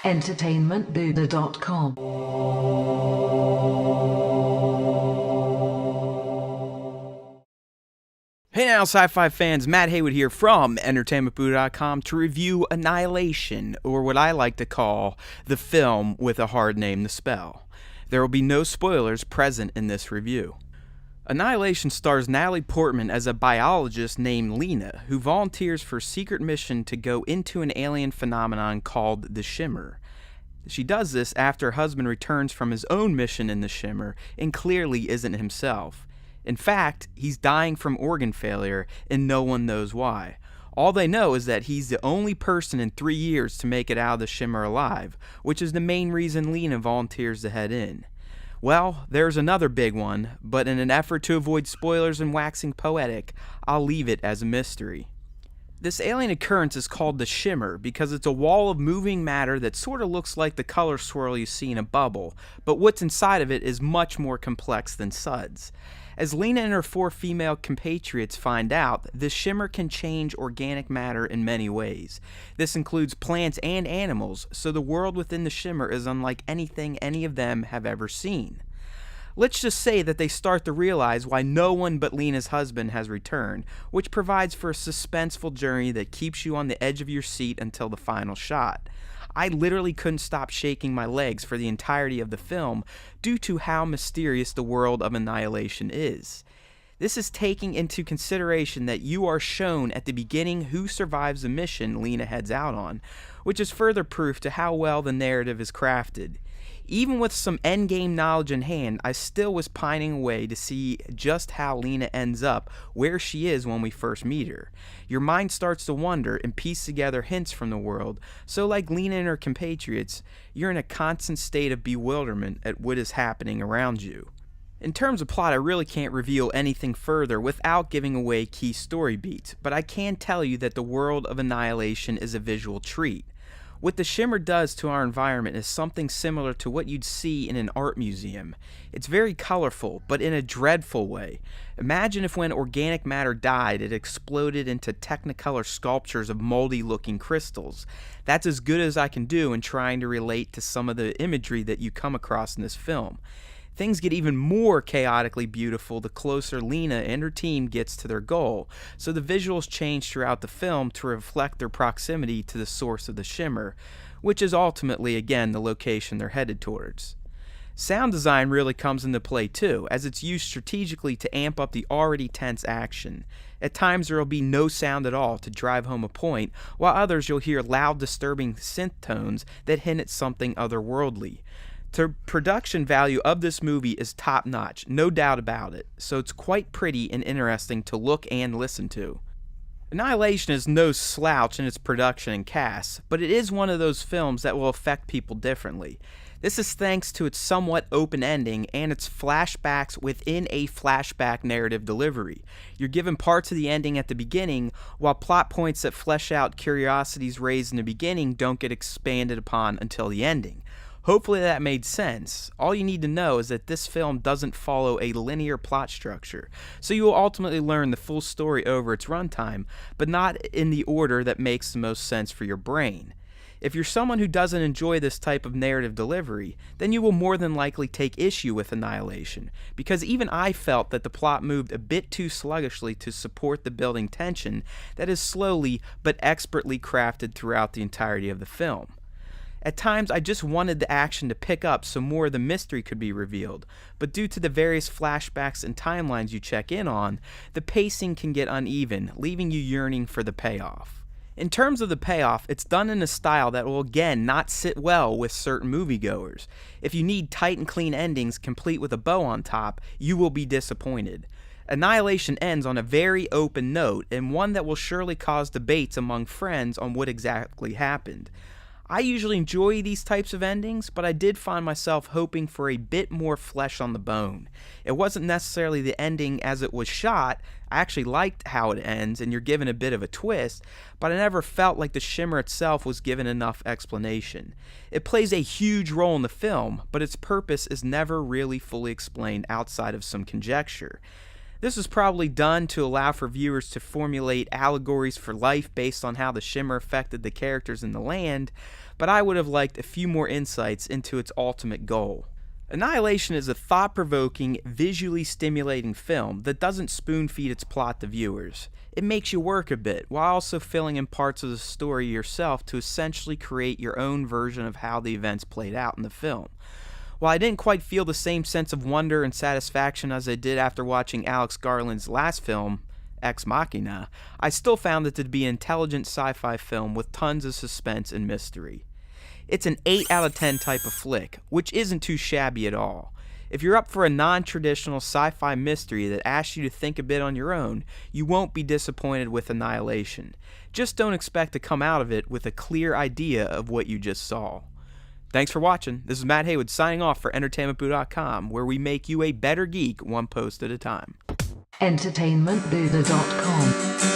entertainmentbuddha.com. Hey now, sci-fi fans, Matt Haywood here from entertainmentbuddha.com to review Annihilation, or what I like to call the film with a hard name to spell. There will be no spoilers present in this review. Annihilation stars Natalie Portman as a biologist named Lena, who volunteers for a secret mission to go into an alien phenomenon called the Shimmer. She does this after her husband returns from his own mission in the Shimmer and clearly isn't himself. In fact, he's dying from organ failure and no one knows why. All they know is that he's the only person in 3 years to make it out of the Shimmer alive, which is the main reason Lena volunteers to head in. Well, there's another big one, but in an effort to avoid spoilers and waxing poetic, I'll leave it as a mystery. This alien occurrence is called the Shimmer because it's a wall of moving matter that sort of looks like the color swirl you see in a bubble, but what's inside of it is much more complex than suds. As Lena and her 4 female compatriots find out, the Shimmer can change organic matter in many ways. This includes plants and animals, so the world within the Shimmer is unlike anything any of them have ever seen. Let's just say that they start to realize why no one but Lena's husband has returned, which provides for a suspenseful journey that keeps you on the edge of your seat until the final shot. I literally couldn't stop shaking my legs for the entirety of the film due to how mysterious the world of Annihilation is. This is taking into consideration that you are shown at the beginning who survives the mission Lena heads out on, which is further proof to how well the narrative is crafted. Even with some endgame knowledge in hand, I still was pining away to see just how Lena ends up where she is when we first meet her. Your mind starts to wonder and piece together hints from the world, so like Lena and her compatriots, you're in a constant state of bewilderment at what is happening around you. In terms of plot, I really can't reveal anything further without giving away key story beats, but I can tell you that the world of Annihilation is a visual treat. What the Shimmer does to our environment is something similar to what you'd see in an art museum. It's very colorful, but in a dreadful way. Imagine if when organic matter died, it exploded into technicolor sculptures of moldy-looking crystals. That's as good as I can do in trying to relate to some of the imagery that you come across in this film. Things get even more chaotically beautiful the closer Lena and her team gets to their goal, so the visuals change throughout the film to reflect their proximity to the source of the Shimmer, which is ultimately, again, the location they're headed towards. Sound design really comes into play too, as it's used strategically to amp up the already tense action. At times there will be no sound at all to drive home a point, while others you'll hear loud, disturbing synth tones that hint at something otherworldly. The production value of this movie is top-notch, no doubt about it, so it's quite pretty and interesting to look and listen to. Annihilation is no slouch in its production and cast, but it is one of those films that will affect people differently. This is thanks to its somewhat open ending and its flashbacks within a flashback narrative delivery. You're given parts of the ending at the beginning, while plot points that flesh out curiosities raised in the beginning don't get expanded upon until the ending. Hopefully that made sense. All you need to know is that this film doesn't follow a linear plot structure, so you will ultimately learn the full story over its runtime, but not in the order that makes the most sense for your brain. If you're someone who doesn't enjoy this type of narrative delivery, then you will more than likely take issue with Annihilation, because even I felt that the plot moved a bit too sluggishly to support the building tension that is slowly but expertly crafted throughout the entirety of the film. At times, I just wanted the action to pick up so more of the mystery could be revealed, but due to the various flashbacks and timelines you check in on, the pacing can get uneven, leaving you yearning for the payoff. In terms of the payoff, it's done in a style that will again not sit well with certain moviegoers. If you need tight and clean endings complete with a bow on top, you will be disappointed. Annihilation ends on a very open note, and one that will surely cause debates among friends on what exactly happened. I usually enjoy these types of endings, but I did find myself hoping for a bit more flesh on the bone. It wasn't necessarily the ending as it was shot. I actually liked how it ends, and you're given a bit of a twist, but I never felt like the Shimmer itself was given enough explanation. It plays a huge role in the film, but its purpose is never really fully explained outside of some conjecture. This was probably done to allow for viewers to formulate allegories for life based on how the shimmer affected the characters in the land, but I would have liked a few more insights into its ultimate goal. Annihilation is a thought-provoking, visually stimulating film that doesn't spoon-feed its plot to viewers. It makes you work a bit, while also filling in parts of the story yourself to essentially create your own version of how the events played out in the film. While I didn't quite feel the same sense of wonder and satisfaction as I did after watching Alex Garland's last film, Ex Machina, I still found it to be an intelligent sci-fi film with tons of suspense and mystery. It's an 8 out of 10 type of flick, which isn't too shabby at all. If you're up for a non-traditional sci-fi mystery that asks you to think a bit on your own, you won't be disappointed with Annihilation. Just don't expect to come out of it with a clear idea of what you just saw. Thanks for watching. This is Matt Haywood signing off for EntertainmentBuddha.com, where we make you a better geek one post at a time. EntertainmentBuddha.com